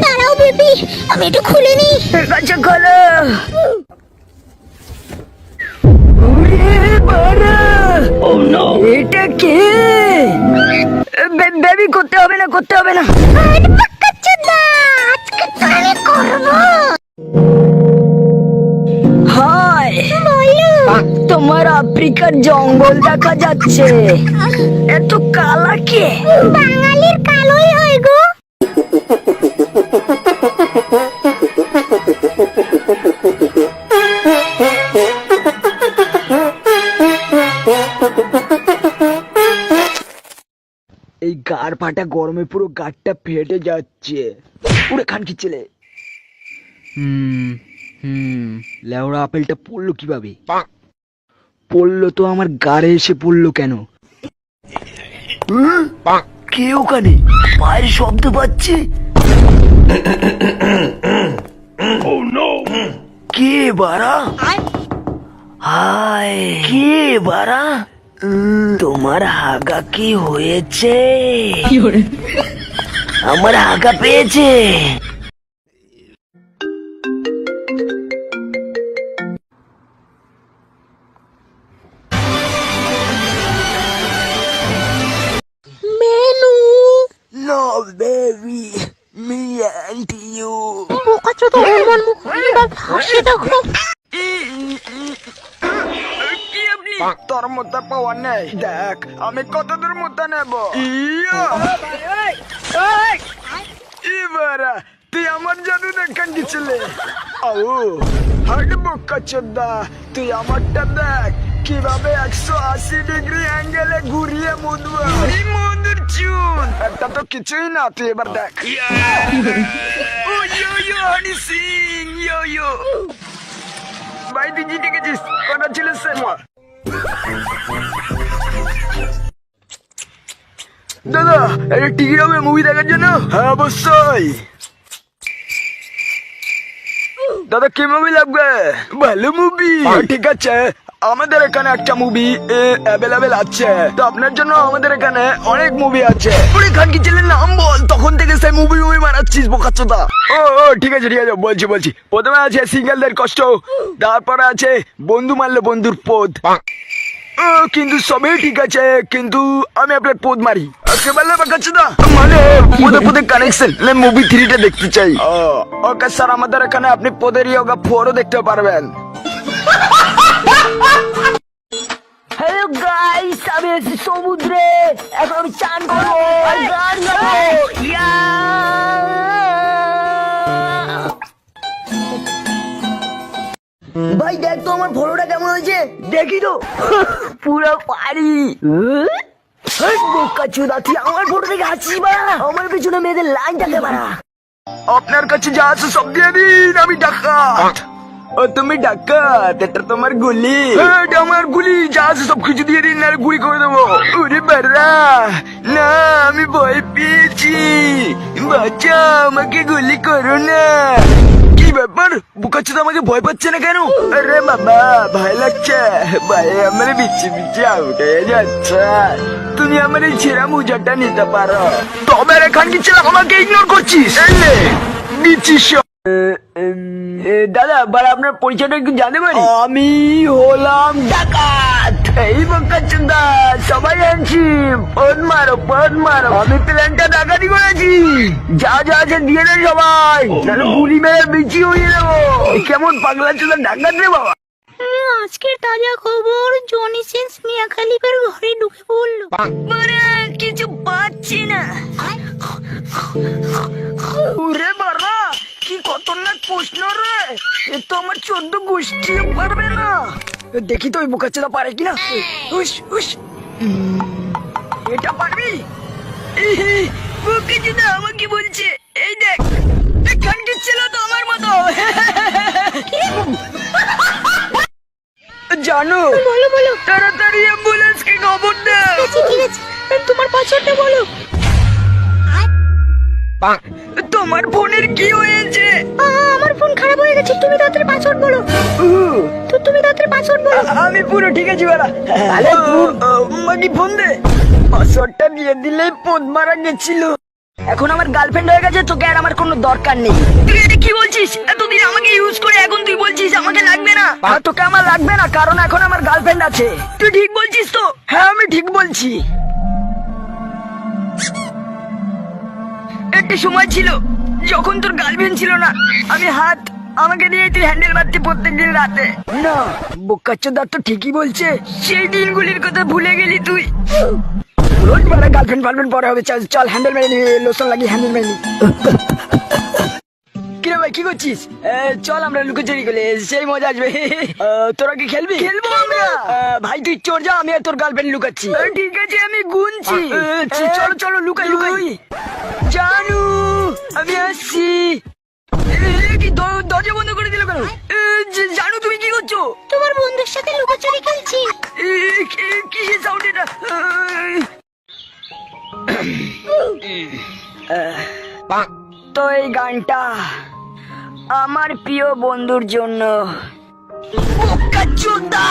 দাঁড়াও বেবি, আমি একটু খুলে নি। ঠিক আছে, খোলো। এটা কে? বেবি, করতে হবে না, করতে হবে না। আরে বাচ্চাদা, আজকে তো আমি করব। হাই, বলো। তোমার আফ্রিকার জঙ্গল দেখা যাচ্ছে। এত কালা কে? বাঙালির কালোই হয় গো। এই গাড় ফাটা গরমে পুরো গাড়টা ফেটে যাচ্ছে। পুরো খানকি ছেলে। লেওড়া আপেলটা পড়লো কিভাবে? পড়লো তো আমার গাড়ে এসে পড়লো কেন? কে ওখানে? পায়ের শব্দ পাচ্ছি। কে বাড়া? হায়, কে বাড়া? তোমার হাগা কি হয়েছে? আমার হাগা পেয়েছে। মেনু No, baby, me and you. বোকাচোদা হরমোন মুখ এবার ফাঁসে দেখো। কি আপনি? তোর মুদ্রা পাওয়া নেই। দেখ আমি কত দূর মুদ্রা নেব। এবারা তুই আমার জাদু দেখান গেছিলে। ও হাট বোকা চোদ্দা, তুই আমারটা দেখ কিভাবে 180 ডিগ্রি অ্যাঙ্গেলে ঘুরিয়ে মুদবো। মধুর চুন, এটা তো কিছুই না, তুই এবার দেখ। ও ইয়ো ইয়ো হানি সিং, ইয়ো ইয়ো। ভাই তুই জিতে গেছিস, কথা ছিল সেমা। দাদা, একটা টিকিট হবে মুভি দেখার জন্য? হ্যাঁ অবশ্যই। দাদা কি মুভি লাগবে? ভালো মুভি। ঠিক আছে, আমাদের এখানে একটা মুভি অ্যাভেলেবেল আছে, তো আপনার জন্য আমাদের এখানে অনেক মুভি আছে। পুরি খান কি ছেলের নাম বল, তখন থেকে সেই মুভি বানাচ্ছিস বোকাচ্চোদা। ও ঠিক আছে ঠিক আছে, বলছি। প্রথমে আছে সিঙ্গেলদের কষ্ট, তারপরে আছে বন্ধু মারলে বন্ধুর পদ। কিন্তু সবই ঠিক আছে, কিন্তু আমি আপনার পদ মারি। মানে পদে কানেকশন মুভি 3টা দেখতে চাই। ওকে স্যার, আমাদের এখানে আপনি পদের ইয়োগা 4ও দেখতে পারবেন। হ্যালো গাইস, আমি আছি সমুদ্রে, এখন আমি চান করবো, গান গাবো। ভাই দেখ তো আমার ফটোটা কেমন হয়েছে, দেখি তো। পুরো পারি। বোকা চোদা, তুই আমার ফটো দেখে হাসিস বাড়া, আমার পেছনে মেয়েদের লাইন থাকে বাড়া। আপনার কাছে যা আছে সব দিয়ে দিন, আমি ডাকাত। ও তুমি ডাকাত, এটা তোমার গুলি। এটা আমার গুলি, যা আছে সব কিছু দিয়ে দিন, নাহলে গুলি করে দেবো। ওরে বাড়া, না আমি ভয় পেয়েছি, বাচ্চা আমাকে গুলি করো না। কি ব্যাপার, বুকাচ্চোদা আমাকে ভয় পাচ্ছে না কেন? আরে বাবা ভয় লাগছে, ভাই আমার বিচ্ছে আউটে যাচ্ছে। তুমি আমার এই ছেঁড়া মোজাটা নিতে পারো, তবে এখান কি ছেলে আমাকে ইগনোর করছিস? দিচ্ছিস। দাদা বাড়া, আপনার পরিচয়টা একটু জানতে পারি? আমি হলাম ডাকাত। এই বোকাচ্চোদা, সবাই আনছি, পদ মারো। আমি প্ল্যানটা ডাকাতি করেছি, যা আছে দিয়ে দেন সবাই, নাহলে গুলি মেরে বিচি হয়ে যাবো। কেমন পাগলা চোদা ডাকাত রে বাবা। আজকের তাজা খবর, জনি সিন্স মিয়া খালিফার ঘরে ঢুকে পড়লো। কিছু পাচ্ছি না। ওরে বাবা, কি খতরনাক প্রশ্ন রে, এ তো আমার 14 গোষ্ঠী পারবে না। দেখি তো ওই বোকাচ্চোদা পারে কিনা। এটা পারবি? বোকাচ্চোদা আমাকে বলছে, এই দেখ খানকির ছেলে তো আমার মতো। জানো, বলো। তাড়াতাড়ি অ্যাম্বুলেন্স কে খবর দাও। ঠিক আছে, তোমার পাসওয়ার্ডটা বলো। তোমার ফোনের কি হয়েছে? আমার ফোন খারাপ হয়ে গেছে, তুমি তাড়াতাড়ি পাসওয়ার্ড বলো। তুমি তাড়াতাড়ি পাসওয়ার্ড বলো। আমি পুরো ঠিক আছি বাড়া। মাগি ফোন দে, পাসওয়ার্ডটা দিয়ে দিলেই পদ মারা গেছিল। এখন আমার গার্লফ্রেন্ড হয়ে গেছে, তোকে আর আমার কোনো দরকার নেই। তুই এটা কি বলছিস? এতদিন আমাকে ইউজ করে এখন তুই বলছিস আমাকে লাগবে না? তোকে আমার লাগবে না, কারণ এখন আমার গার্লফ্রেন্ড আছে। তুই ঠিক বলছিস তো? হ্যাঁ আমি ঠিক বলছি। একটা সময় ছিল যখন তোর গার্লফ্রেন্ড ছিল না, আমি আমাকে নিয়ে তুই হ্যান্ডেল মারতি প্রত্যেকদিন রাতে। না, বোকাচ্চোদা তো ঠিকই বলছে। সেই দিনগুলির কথা ভুলে গেলি তুই। রোজ বারে গার্লফ্রেন্ড পরে হবে। চল হ্যান্ডেল মেরে নি, লোশন লাগিয়ে হ্যান্ডেল মেরে নি। কিরে ভাই কি করছিস? চল আমরা লুকোচুরি করলে সেই মজা আসবে। তোরা কি খেলবি? খেলবো আমরা। ভাই তুই চোর যা, আমি আর তোর গার্লফ্রেন্ড লুকাচ্ছি। ঠিক আছে আমি গুনছি। চলো লুকাই। জানু আমি আসছি। কি দরজা বন্ধ করে দিল কেন? জানু তুমি কি করছো? তোমার বন্ধুর সাথে লুকোচুরি খেলছি। কিসের সাউন্ড এটা? তো এই গানটা আমার প্রিয় বন্ধুর জন্য। বোকাচোদা!